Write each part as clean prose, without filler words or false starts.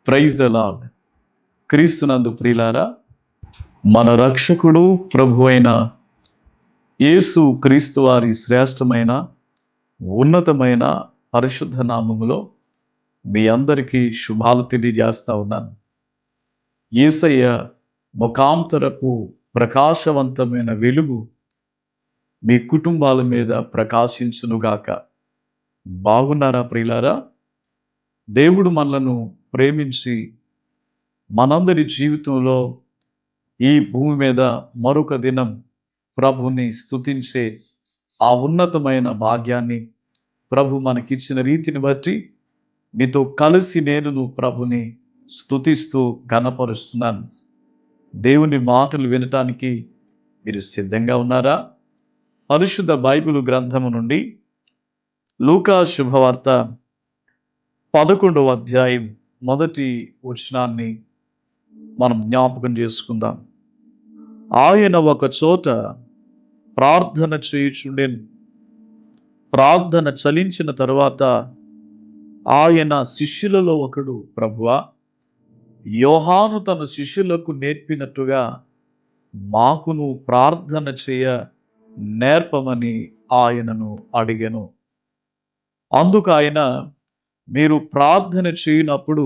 Praise the lord. క్రీస్తునందు ప్రియులారా, మన రక్షకుడు ప్రభు అయిన యేసు క్రీస్తు వారి శ్రేష్టమైన ఉన్నతమైన పరిశుద్ధ నామములో మీ అందరికీ శుభాలు తెలియజేస్తా ఉన్నాను. యేసయ్య ముఖాంతరపు ప్రకాశవంతమైన వెలుగు మీ కుటుంబాల మీద ప్రకాశించునుగాక. బాగున్నారా ప్రియులారా? దేవుడు మనలను ప్రేమించి మనందరి జీవితంలో ఈ భూమి మీద మరొక దినం ప్రభుని స్తుతించే ఆ ఉన్నతమైన భాగ్యాన్ని ప్రభు మనకిచ్చిన రీతిని బట్టి మీతో కలిసి నేను ప్రభుని స్తుతిస్తూ ఘనపరుస్తున్నాను. దేవుని మాటలు వినటానికి మీరు సిద్ధంగా ఉన్నారా? పరిశుద్ధ బైబిల్ గ్రంథము నుండి లూకా శుభవార్త 11వ అధ్యాయం మొదటి వచనాన్ని మనం జ్ఞాపకం చేసుకుందాం. ఆయన ఒక చోట ప్రార్థన చేయుచుండెను. ప్రార్థన చలించిన తరువాత ఆయన శిష్యులలో ఒకడు, ప్రభువా, యోహాను తన శిష్యులకు నేర్పినట్టుగా మాకును ప్రార్థన చేయ నేర్పమని ఆయనను అడిగెను. అందుకు ఆయన, మీరు ప్రార్థన చేయనప్పుడు,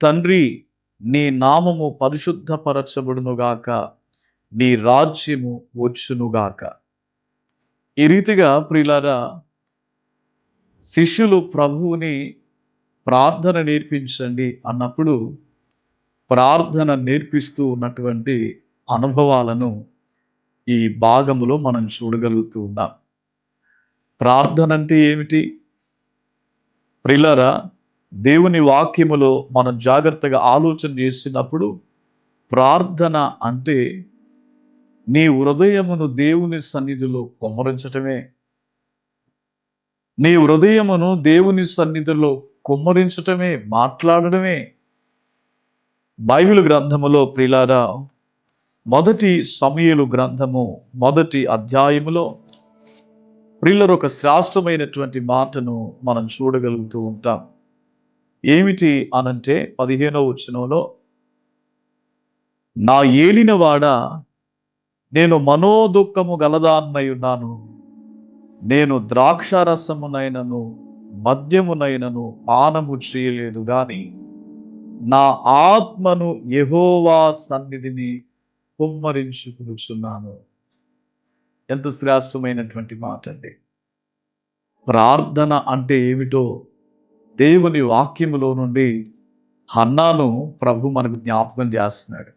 తండ్రి, నీ నామము పరిశుద్ధపరచబడునుగాక, నీ రాజ్యము వచ్చునుగాక. ఈ రీతిగా ప్రియులారా, శిష్యులు ప్రభువుని ప్రార్థన నేర్పించండి అన్నప్పుడు ప్రార్థన నేర్పిస్తూ ఉన్నటువంటి అనుభవాలను ఈ భాగములో మనం చూడగలుగుతూ ఉన్నాం. ప్రార్థన అంటే ఏమిటి ప్రియులారా? దేవుని వాక్యములో మనం జాగ్రత్తగా ఆలోచన చేసినప్పుడు ప్రార్థన అంటే నీ హృదయమును దేవుని సన్నిధిలో కుమ్మరించటమే. నీ హృదయమును దేవుని సన్నిధిలో కుమ్మరించటమే, మాట్లాడటమే. బైబిల్ గ్రంథములో ప్రియులారా, మొదటి సమూయేలు గ్రంథము 1వ అధ్యాయములో ప్రియులారా ఒక శ్రేష్టమైనటువంటి మాటను మనం చూడగలుగుతూ ఉంటాం. ఏమిటి అనంటే 15వ వచనంలో, నా ఏలినవాడా, నేను మనోదుఃఖము గలదాన్నై ఉన్నాను. నేను ద్రాక్షారసమునైనను మద్యమునైనను పానము చేయలేదు గాని నా ఆత్మను యెహోవా సన్నిధిని కుమ్మరించుకున్నాను. ఎంత శ్రేష్టమైనటువంటి మాట అండి. ప్రార్థన అంటే ఏమిటో దేవుని వాక్యములో నుండి హన్నాను ప్రభు మనకు జ్ఞాపకం చేస్తున్నాడు.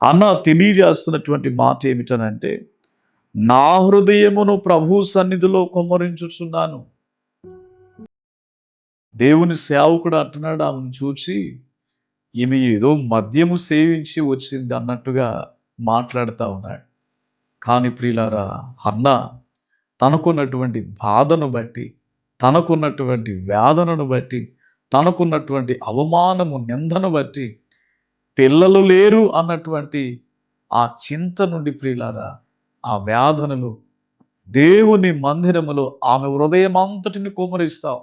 హన్నా తెలియజేస్తున్నటువంటి మాట ఏమిటనంటే, నా హృదయమును ప్రభు సన్నిధిలో కుమ్మరించుచున్నాను. దేవుని సేవకుడు అంటున్నాడు ఆమెను చూసి, ఈమె ఏదో మద్యము సేవించి వచ్చింది అన్నట్టుగా మాట్లాడుతూ ఉన్నాడు. కానీ ప్రియులారా, హన్నా తనకున్నటువంటి బాధను బట్టి, తనకున్నటువంటి వేదనను బట్టి, తనకున్నటువంటి అవమానము నిందను బట్టి, పిల్లలు లేరు అన్నటువంటి ఆ చింత నుండి ప్రియులారా, ఆ వేదనలు దేవుని మందిరములో ఆమె హృదయం అంతటిని కుమ్మరిస్తాం.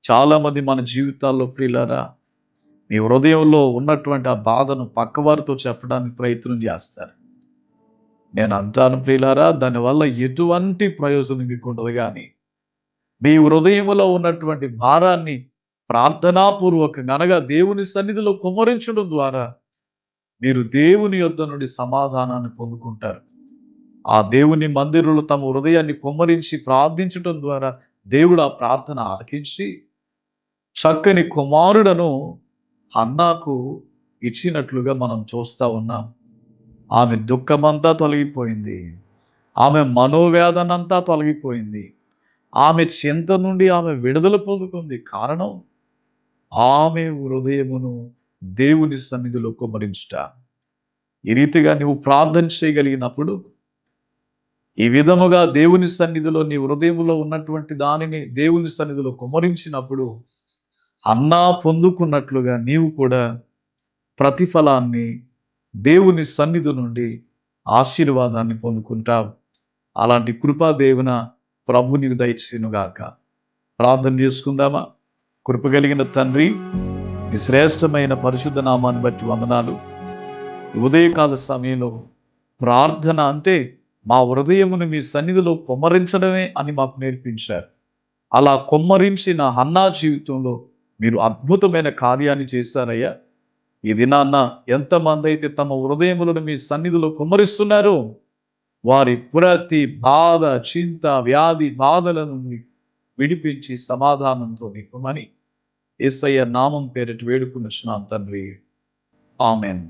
చాలామంది మన జీవితాల్లో ప్రియులారా, మీ హృదయంలో ఉన్నటువంటి ఆ బాధను పక్కవారితో చెప్పడానికి ప్రయత్నం చేస్తారు. నేను అంటాను ప్రియులారా, దానివల్ల ఎటువంటి ప్రయోజనం మీకు ఉండదు. కానీ మీ హృదయంలో ఉన్నటువంటి భారాన్ని ప్రార్థనాపూర్వకంగా అనగా దేవుని సన్నిధిలో కుమ్మరించడం ద్వారా మీరు దేవుని యొద్ద నుండి సమాధానాన్ని పొందుకుంటారు. ఆ దేవుని మందిరంలో తమ హృదయాన్ని కుమ్మరించి ప్రార్థించడం ద్వారా దేవుడు ఆ ప్రార్థన ఆలకించి చక్కని కుమారుడను హన్నాకు ఇచ్చినట్లుగా మనం చూస్తూ ఉన్నాం. ఆమె దుఃఖమంతా తొలగిపోయింది. ఆమె మనోవేదనంతా తొలగిపోయింది. ఆమె చింత నుండి ఆమె విడుదల పొందుకుంది. కారణం, ఆమె హృదయమును దేవుని సన్నిధిలో కుమ్మరించుట. ఈ రీతిగా నువ్వు ప్రార్థన చేయగలిగినప్పుడు, ఈ విధముగా దేవుని సన్నిధిలో నీ హృదయంలో ఉన్నటువంటి దానిని దేవుని సన్నిధిలో కుమ్మరించినప్పుడు హన్నా పొందుకున్నట్లుగా నీవు కూడా ప్రతిఫలాన్ని దేవుని సన్నిధి నుండి ఆశీర్వాదాన్ని పొందుకుంటావు. అలాంటి కృపా దేవున ప్రభు నీకు దయచేయునుగాక. ప్రార్థన చేసుకుందామా? కృప కలిగిన తండ్రి, ఈ శ్రేష్టమైన పరిశుద్ధ నామాన్ని బట్టి వందనాలు. ఈ ఉదయకాల సమయంలో ప్రార్థన అంటే మా హృదయమును మీ సన్నిధిలో కుమ్మరించడమే అని మాకు నేర్పించారు. అలా కుమ్మరించిన హన్నా జీవితంలో మీరు అద్భుతమైన కార్యాన్ని చేశారయ్యా. ఈ దినాన్న ఎంతమంది అయితే తమ హృదయములను మీ సన్నిధిలో కుమ్మరిస్తున్నారో వారి ప్రతి బాధ, చింత, వ్యాధి బాధలను విడిపించి సమాధానంతో నింపమని యేసయ్య నామం పేరిట వేడుకొనుచున్నాను తండ్రి. ఆమేన్.